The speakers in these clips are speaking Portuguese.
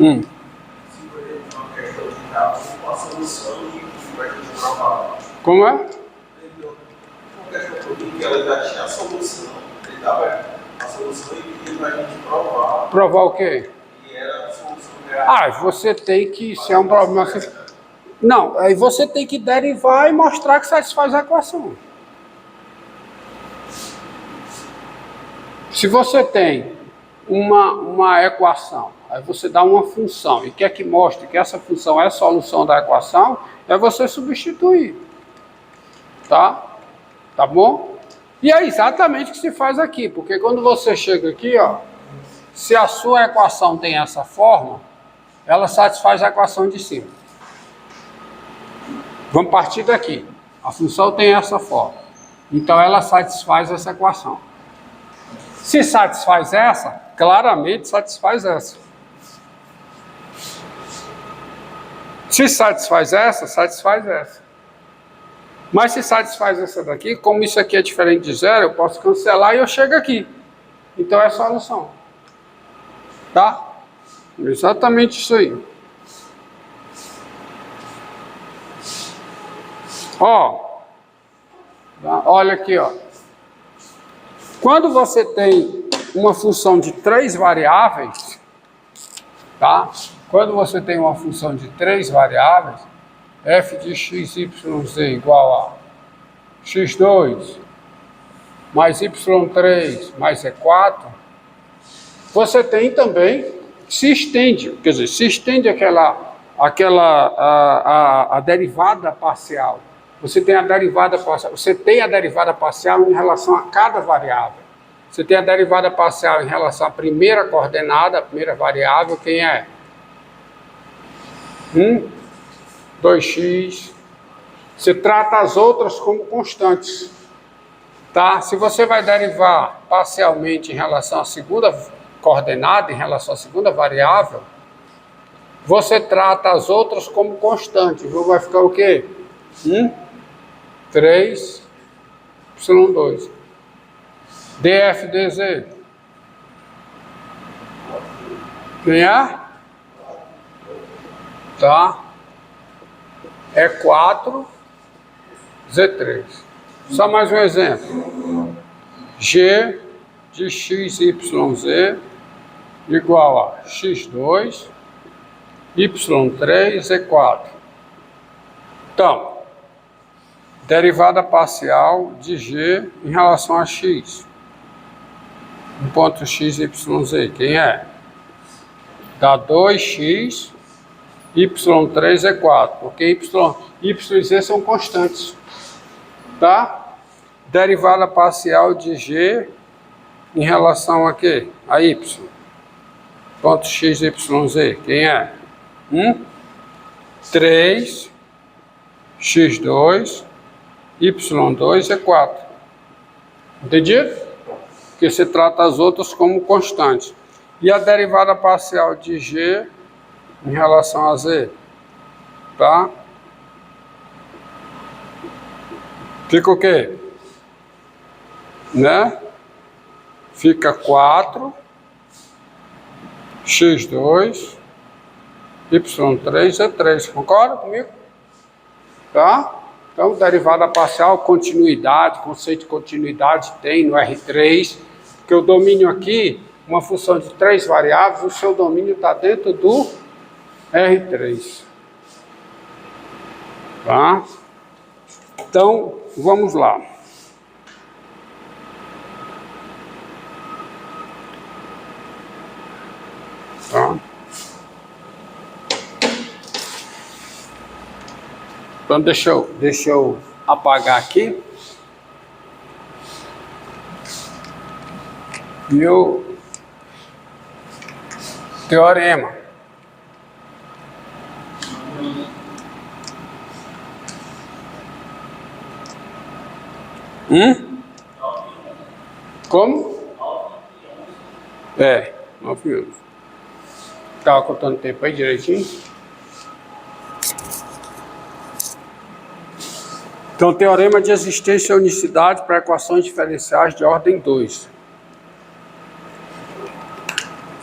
Hum. Se for uma questão de grau, uma solução e vai ter que provar. Como é? Entendeu? Uma questão que ela já tinha a solução, ele dava a solução e pedia para a gente provar. Provar o quê? E era a solução real. Você tem que, se é um problema... Não, aí você tem que derivar e mostrar que satisfaz a equação. Se você tem uma equação, aí você dá uma função e quer que mostre que essa função é a solução da equação, é você substituir. Tá? Tá bom? E é exatamente o que se faz aqui, porque quando você chega aqui, ó, se a sua equação tem essa forma, ela satisfaz a equação de cima. Vamos partir daqui. A função tem essa forma. Então ela satisfaz essa equação. Se satisfaz essa, claramente satisfaz essa. Se satisfaz essa, satisfaz essa. Mas se satisfaz essa daqui, como isso aqui é diferente de zero, eu posso cancelar e eu chego aqui. Então é a solução. Tá? Exatamente isso aí. Ó, olha aqui, ó. Quando você tem uma função de 3 variáveis, tá? Quando você tem uma função de 3 variáveis, f de x, y, z igual a x2 mais y3 mais e4, você tem também, se estende, quer dizer, se estende a derivada parcial. Você tem a derivada parcial em relação a cada variável. Você tem a derivada parcial em relação à primeira coordenada, a primeira variável, quem é? 2x. Você trata as outras como constantes. Tá? Se você vai derivar parcialmente em relação à segunda coordenada, em relação à segunda variável, você trata as outras como constantes. Então vai ficar o quê? 3, y2. df, dz. Quem é? Tá? É 4, z3. Só mais um exemplo. G de x, y, z igual a x2, y3, z4. Então, derivada parcial de G em relação a x. Um ponto x, y, z. Quem é? Dá 2x, y3 é 4. Porque y e z são constantes. Tá? Derivada parcial de G em relação a quê? A y. Ponto x, y, z. Quem é? 3, x2, y2 é 4. Entendido? Porque você trata as outras como constantes. E a derivada parcial de G em relação a Z? Tá? Fica o quê? Né? Fica 4, x2, y3 é 3. Concorda comigo? Tá? Então, derivada parcial, continuidade, conceito de continuidade tem no R3, que o domínio aqui, uma função de 3 variáveis, o seu domínio está dentro do R3. Tá? Então, vamos lá. Tá? Então, deixa eu apagar aqui. E o teorema. Como? 9 anos. Estava contando o tempo aí direitinho? Então, teorema de existência e unicidade para equações diferenciais de ordem 2.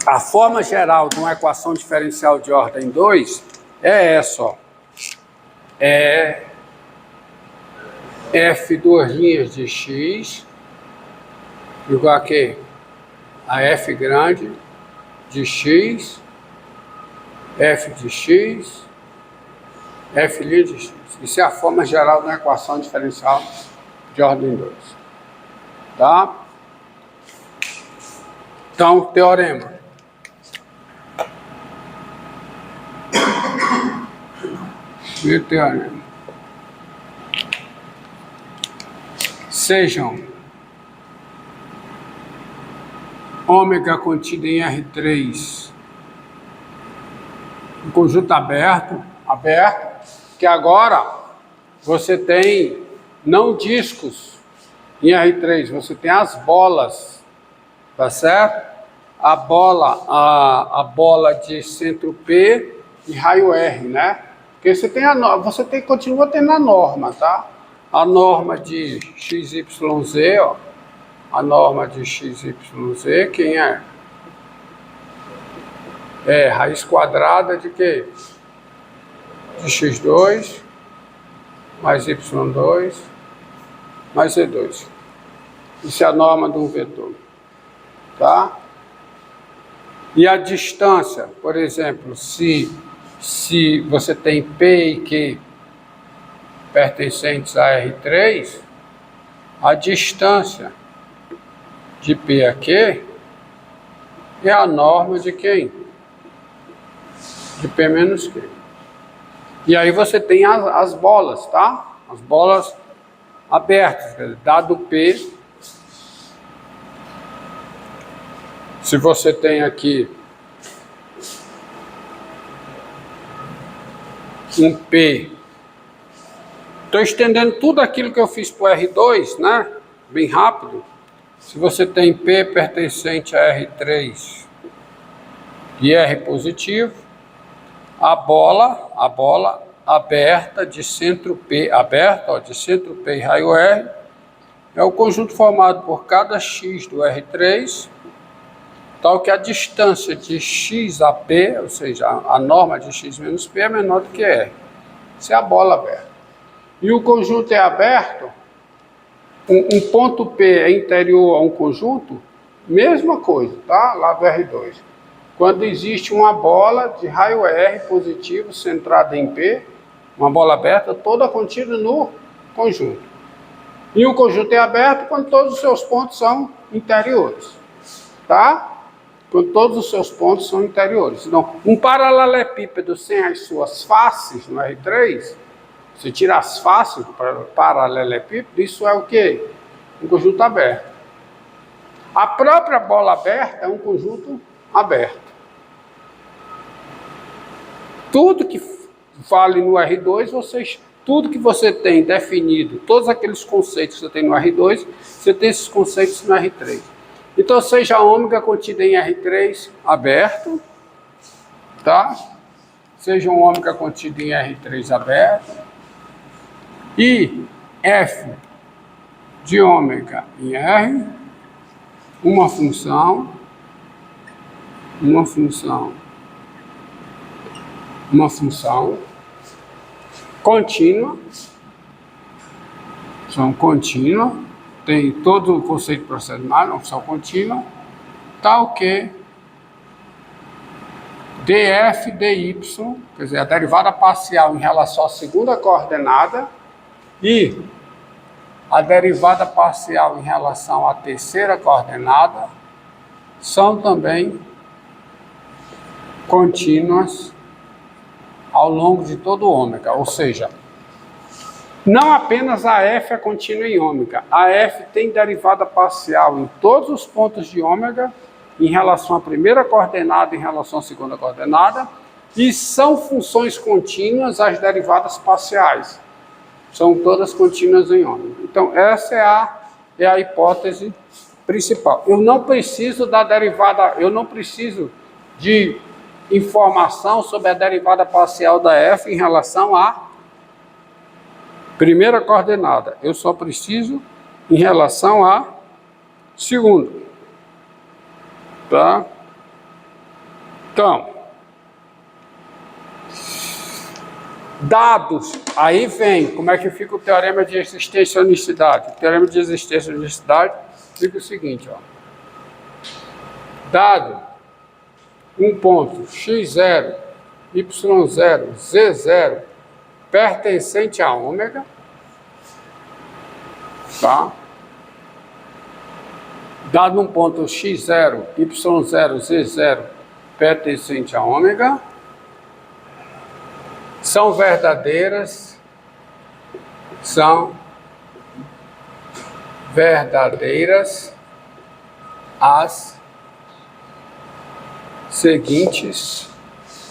A forma geral de uma equação diferencial de ordem 2 é essa, ó. É f duas linhas de x igual a quê? A f grande de x, f de x, f' de x. Isso é a forma geral da equação diferencial de ordem 2. Tá? Então, teorema. E o teorema. Sejam ômega contido em R3 um conjunto aberto, que agora você tem não discos em R3, você tem as bolas, tá certo? A bola de centro P e raio R, né? Porque você tem continua tendo a norma, tá? A norma de XYZ, ó. A norma de XYZ, quem é? É raiz quadrada de quê? De x2 mais y2 mais z2. Isso é a norma de um vetor, tá? E a distância, por exemplo, se você tem P e Q pertencentes a R3, a distância de P a Q é a norma de quem? De P menos Q. E aí você tem as bolas, tá? As bolas abertas, quer dizer, dado P, se você tem aqui um P, estou estendendo tudo aquilo que eu fiz para o R2, né? Bem rápido. Se você tem P pertencente a R3 e R positivo, a bola aberta de centro P, de centro P e raio R, é o conjunto formado por cada x do R3, tal que a distância de x a P, ou seja, a norma de x menos P é menor do que R. Isso é a bola aberta. E o conjunto é aberto, um ponto P é interior a um conjunto, mesma coisa, tá? Lá do R2. Quando existe uma bola de raio R positivo centrada em P, uma bola aberta toda contida no conjunto. E o conjunto é aberto quando todos os seus pontos são interiores, tá? Quando todos os seus pontos são interiores. Então, um paralelepípedo sem as suas faces no R3, você tira as faces para paralelepípedo, isso é o quê? Um conjunto aberto. A própria bola aberta é um conjunto aberto. Tudo que vale no R2, tudo que você tem definido, todos aqueles conceitos que você tem no R2, você tem esses conceitos no R3. Então, seja ômega contida em R3 aberto, tá? Seja um ômega contido em R3 aberto, e f de ômega em R, uma função contínua, tem todo o conceito procedimental, uma função contínua, tal que df dy, quer dizer, a derivada parcial em relação à segunda coordenada, e a derivada parcial em relação à terceira coordenada são também contínuas ao longo de todo o ômega, ou seja, não apenas a f é contínua em ômega, a f tem derivada parcial em todos os pontos de ômega em relação à primeira coordenada, em relação à segunda coordenada, e são funções contínuas as derivadas parciais. São todas contínuas em ômega. Então, essa é a hipótese principal. Eu não preciso da derivada, eu não preciso de informação sobre a derivada parcial da f em relação à primeira coordenada. Eu só preciso em relação à segunda. Tá? Então, dados, aí vem como é que fica o teorema de existência e unicidade. O teorema de existência e unicidade fica o seguinte, ó. Dado um ponto x0, y0, z0 pertencente a ômega, tá? Dado um ponto x0, y0, z0 pertencente a ômega, são verdadeiras as seguintes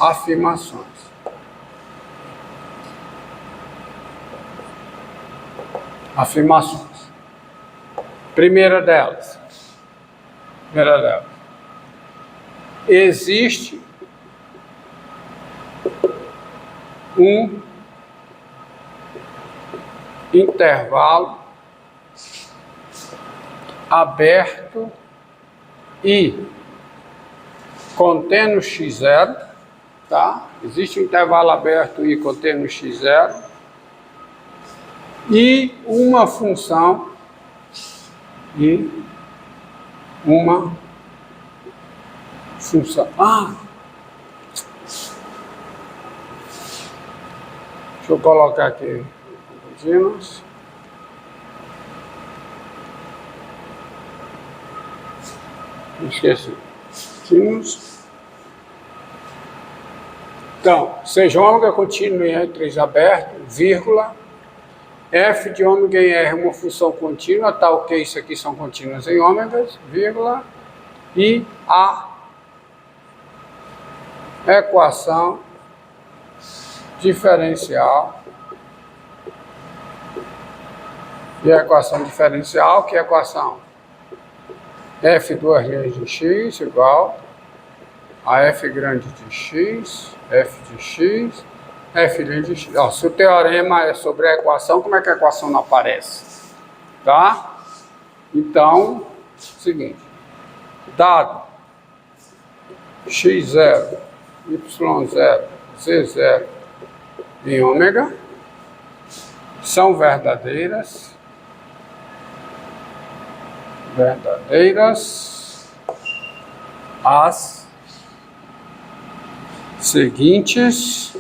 afirmações. Primeira delas. Existe um intervalo aberto e contendo x0, tá? Existe um intervalo aberto e contendo x0 e uma função deixa eu colocar aqui contínuos. Esqueci. Contínuos. Então, seja ômega contínuo em R3 aberto, vírgula, f de ômega em R uma função contínua, tal que isso aqui são contínuas em ômegas, vírgula, e a equação diferencial, que é a equação f duas linhas de x igual a f grande de x, f de x, f de x. Ó, se o teorema é sobre a equação, como é que a equação não aparece? Tá? Então, seguinte, dado x0, y0, z0 em ômega, são verdadeiras as seguintes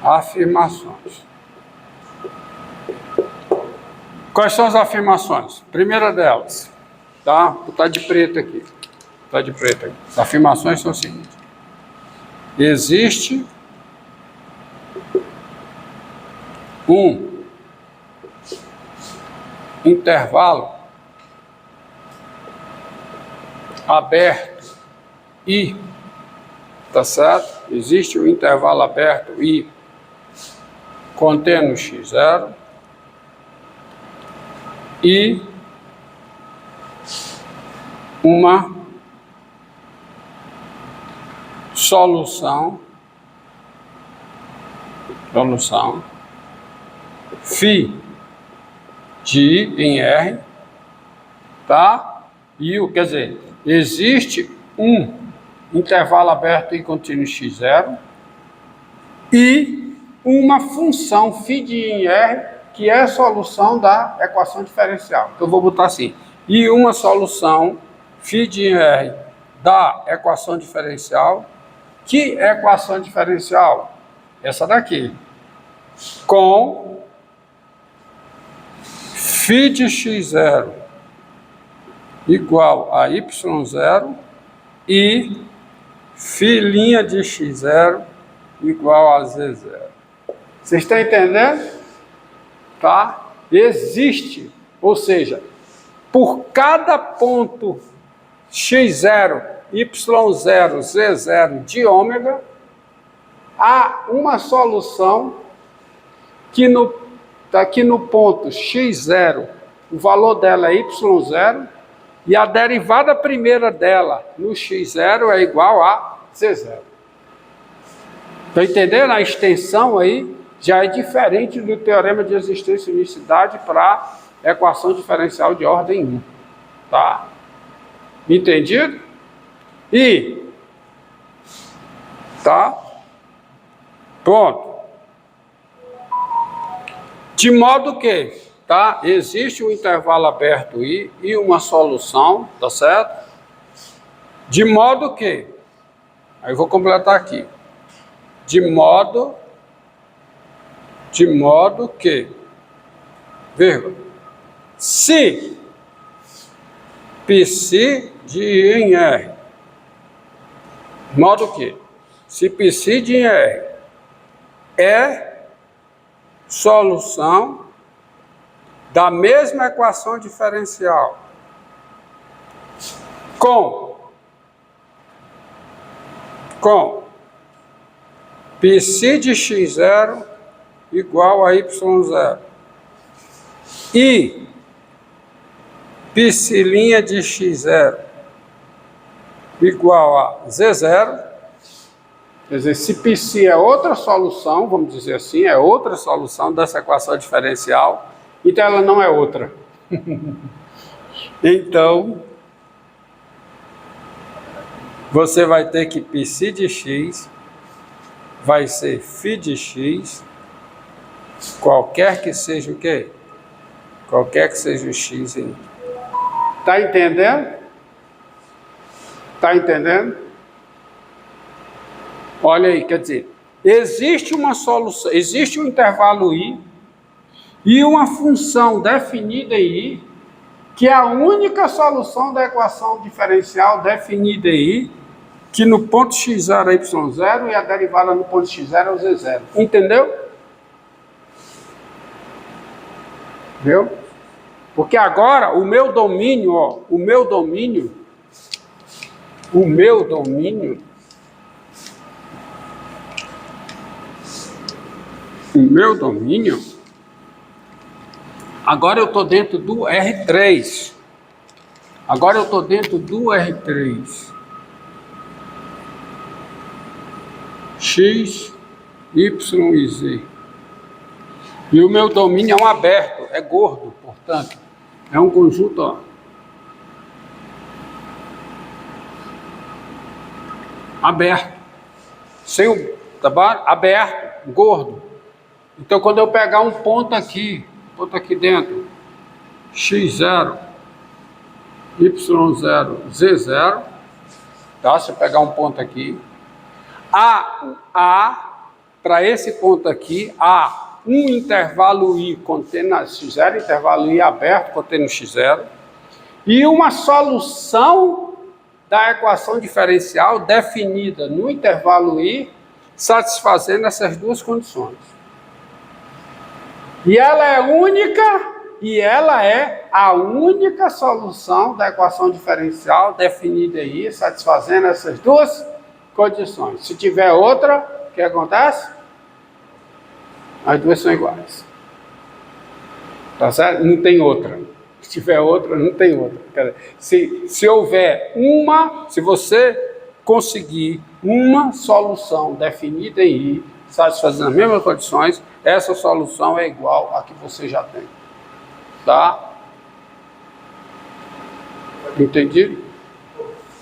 afirmações. Quais são as afirmações? Primeira delas, tá? Vou botar de preto aqui. As afirmações são as seguintes. Existe um intervalo aberto e, tá certo? Existe um intervalo aberto e contendo x0 e uma solução φ de I em R, tá? Quer dizer, existe um intervalo aberto e contínuo x0 e uma função φ de I em R, que é a solução da equação diferencial. Então, eu vou botar assim, e uma solução φ de I em R da equação diferencial. Que equação diferencial? Essa daqui. Com φ de x0 igual a y0 e φ' de x0 igual a z0. Vocês estão entendendo? Tá? Existe, ou seja, por cada ponto x0, y0, z0 de ômega, há uma solução que aqui no ponto x0, o valor dela é y0, e a derivada primeira dela no x0 é igual a z0. Estão entendendo? A extensão aí já é diferente do teorema de existência e unicidade para a equação diferencial de ordem 1. Tá? Entendido? I. Tá? Pronto. De modo que, tá? Existe um intervalo aberto I e uma solução, tá certo? De modo que, aí eu vou completar aqui. De modo que, vírgula, se psi de I em R, de modo que, se psi de I em R é solução da mesma equação diferencial com psi de x0 igual a y0 e psi' de x0 igual a z0, quer dizer, se psi é outra solução, vamos dizer assim, é outra solução dessa equação diferencial, então ela não é outra. Então, você vai ter que psi de x vai ser φ de x, qualquer que seja o quê? Qualquer que seja o x em... Tá entendendo? Tá entendendo? Olha aí, quer dizer, existe uma solução, existe um intervalo I e uma função definida em I, que é a única solução da equação diferencial definida em I, que no ponto x0 é y0 e a derivada no ponto x0 é o z0. Entendeu? Viu? Porque agora o meu domínio, ó, o meu domínio, agora eu estou dentro do R3. Agora eu estou dentro do R3. X, Y e Z. E o meu domínio é um aberto, é gordo, portanto. É um conjunto, ó. Aberto. Sem o... Tá bom? Aberto, gordo. Então, quando eu pegar um ponto aqui dentro, x0, y0, z0, tá? Se eu pegar um ponto aqui, para esse ponto aqui, há um intervalo I contendo x0, intervalo I aberto contendo x0, e uma solução da equação diferencial definida no intervalo I, satisfazendo essas duas condições. E ela é única, e ela é a única solução da equação diferencial definida aí, satisfazendo essas duas condições. Se tiver outra, o que acontece? As duas são iguais. Tá certo? Não tem outra. Se tiver outra, não tem outra. Se houver uma, se você conseguir uma solução definida em I, satisfazendo as mesmas condições, essa solução é igual à que você já tem. Tá? Entendido?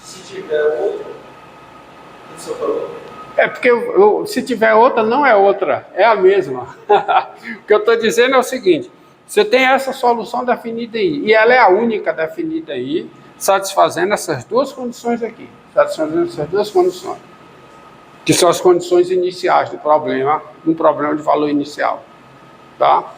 Se tiver outra, o que você falou? É porque se tiver outra, não é outra, é a mesma. O que eu estou dizendo é o seguinte: você tem essa solução definida aí, e ela é a única definida aí, satisfazendo essas duas condições aqui. Satisfazendo essas duas condições, que são as condições iniciais do problema, um problema de valor inicial. Tá?